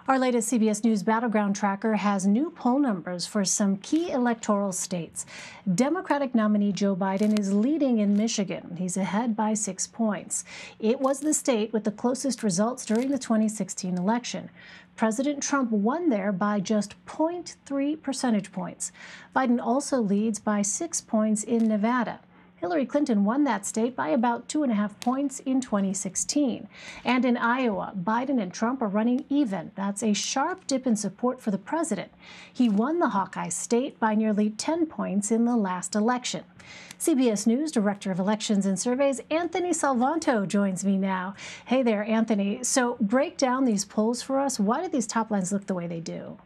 Our latest CBS News Battleground tracker has new poll numbers for some key electoral states. Democratic nominee Joe Biden is leading in Michigan. He's ahead by 6 points. It was the state with the closest results during the 2016 election. President Trump won there by just 0.3 percentage points. Biden also leads by 6 points in Nevada. Hillary Clinton won that state by about 2.5 points in 2016. And in Iowa, Biden and Trump are running even. That's a sharp dip in support for the president. He won the Hawkeye state by nearly 10 points in the last election. CBS News Director of Elections and Surveys, Anthony Salvanto, joins me now. Hey there, Anthony. So break down these polls for us. Why do these top lines look the way they do?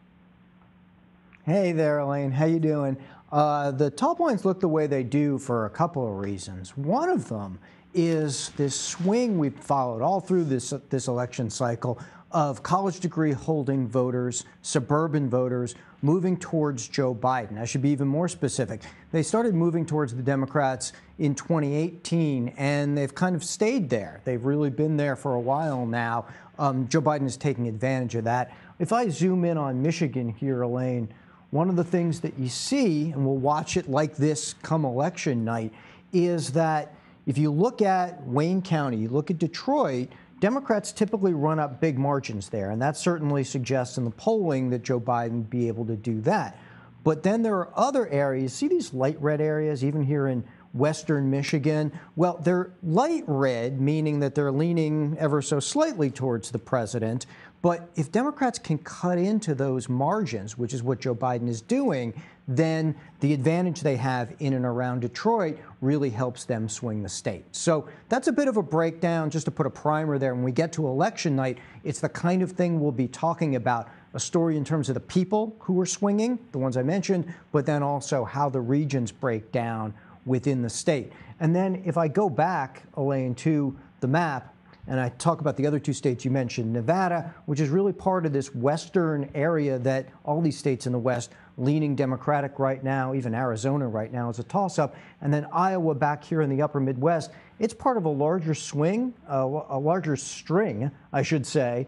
Hey there, Elaine. How you doing? The top lines look the way they do for a couple of reasons. One of them is this swing we've followed all through this election cycle of college degree holding voters, suburban voters, moving towards Joe Biden. I should be even more specific. They started moving towards the Democrats in 2018, and they've kind of stayed there. They've really been there for a while now. Joe Biden is taking advantage of that. If I zoom in on Michigan here, Elaine, one of the things that you see, and we'll watch it like this come election night, is that if you look at Wayne County, you look at Detroit, Democrats typically run up big margins there. And that certainly suggests in the polling that Joe Biden would be able to do that. But then there are other areas. See these light red areas, even here in western Michigan? Well, they're light red, meaning that they're leaning ever so slightly towards the president. But if Democrats can cut into those margins, which is what Joe Biden is doing, then the advantage they have in and around Detroit really helps them swing the state. So that's a bit of a breakdown, just to put a primer there. When we get to election night, it's the kind of thing we'll be talking about, a story in terms of the people who are swinging, the ones I mentioned, but then also how the regions break down within the state. And then if I go back, Elaine, to the map, and I talk about the other two states you mentioned, Nevada, which is really part of this western area that all these states in the West leaning Democratic right now, even Arizona right now is a toss-up, and then Iowa back here in the upper Midwest. It's part of a larger swing, a larger string, I should say,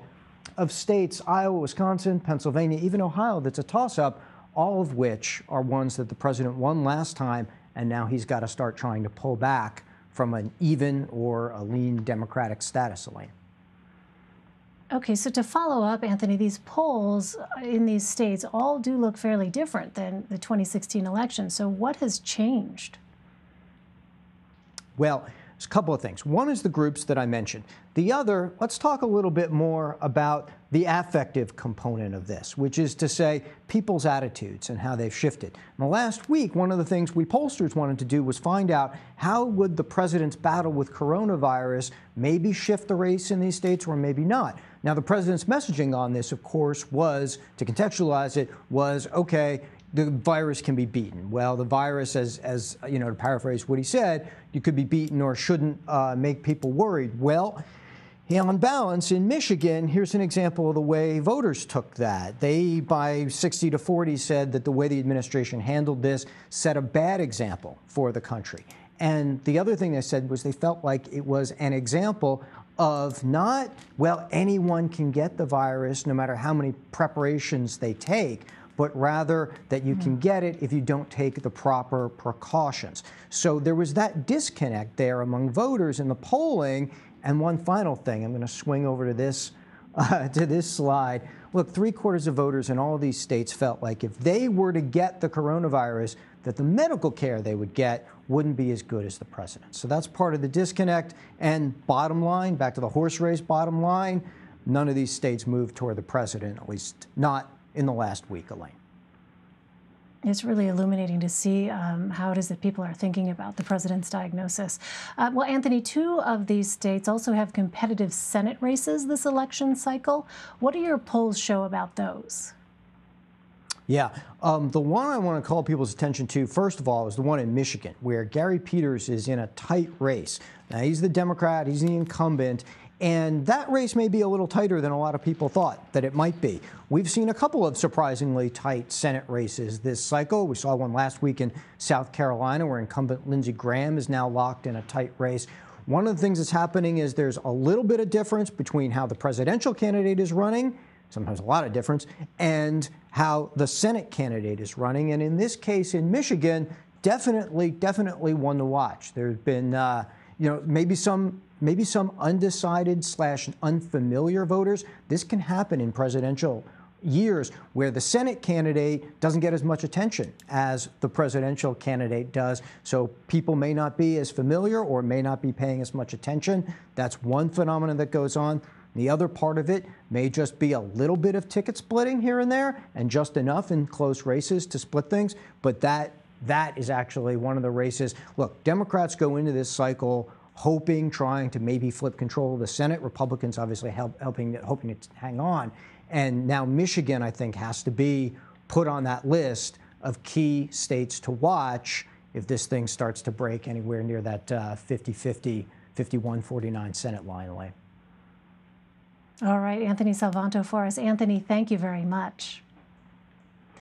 of states, Iowa, Wisconsin, Pennsylvania, even Ohio, that's a toss-up, all of which are ones that the president won last time, and now he's got to start trying to pull back from an even or a lean Democratic status, Elaine. Okay, so to follow up, Anthony, these polls in these states all do look fairly different than the 2016 election. So what has changed? Well, there's a couple of things. One is the groups that I mentioned. The other, let's talk a little bit more about the affective component of this, which is to say people's attitudes and how they've shifted. In the last week, one of the things we pollsters wanted to do was find out how would the president's battle with coronavirus maybe shift the race in these states or maybe not. Now, the president's messaging on this, of course, was, to contextualize it, was, okay, the virus can be beaten. Well, the virus, as you know, to paraphrase what he said, you could be beaten or shouldn't make people worried. Well, on balance, in Michigan, here's an example of the way voters took that. They, by 60-40, said that the way the administration handled this set a bad example for the country. And the other thing they said was they felt like it was an example of not, well, anyone can get the virus no matter how many preparations they take, but rather that you can get it if you don't take the proper precautions. So there was that disconnect there among voters in the polling. And one final thing, I'm going to swing over to this slide. Look, 3/4 of voters in all of these states felt like if they were to get the coronavirus, that the medical care they would get wouldn't be as good as the president. So that's part of the disconnect. And bottom line, back to the horse race bottom line, none of these states moved toward the president, at least not in the last week, Elaine. It's really illuminating to see how it is that people are thinking about the president's diagnosis. Well, Anthony, 2 of these states also have competitive Senate races this election cycle. What do your polls show about those? Yeah, the one I want to call people's attention to, first of all, is the one in Michigan, where Gary Peters is in a tight race. Now, he's the Democrat, he's the incumbent, and that race may be a little tighter than a lot of people thought that it might be. We've seen a couple of surprisingly tight Senate races this cycle. We saw one last week in South Carolina where incumbent Lindsey Graham is now locked in a tight race. One of the things that's happening is there's a little bit of difference between how the presidential candidate is running sometimes a lot of difference, and how the Senate candidate is running. And in this case, in Michigan, definitely one to watch. There's been, maybe some undecided / unfamiliar voters. This can happen in presidential years where the Senate candidate doesn't get as much attention as the presidential candidate does. So people may not be as familiar or may not be paying as much attention. That's one phenomenon that goes on. The other part of it may just be a little bit of ticket splitting here and there, and just enough in close races to split things. But that is actually one of the races. Look, Democrats go into this cycle trying to maybe flip control of the Senate. Republicans obviously hoping to hang on. And now Michigan, I think, has to be put on that list of key states to watch if this thing starts to break anywhere near that 50-50, 51-49 Senate line, Elaine. All right, Anthony Salvanto for us. Anthony, thank you very much.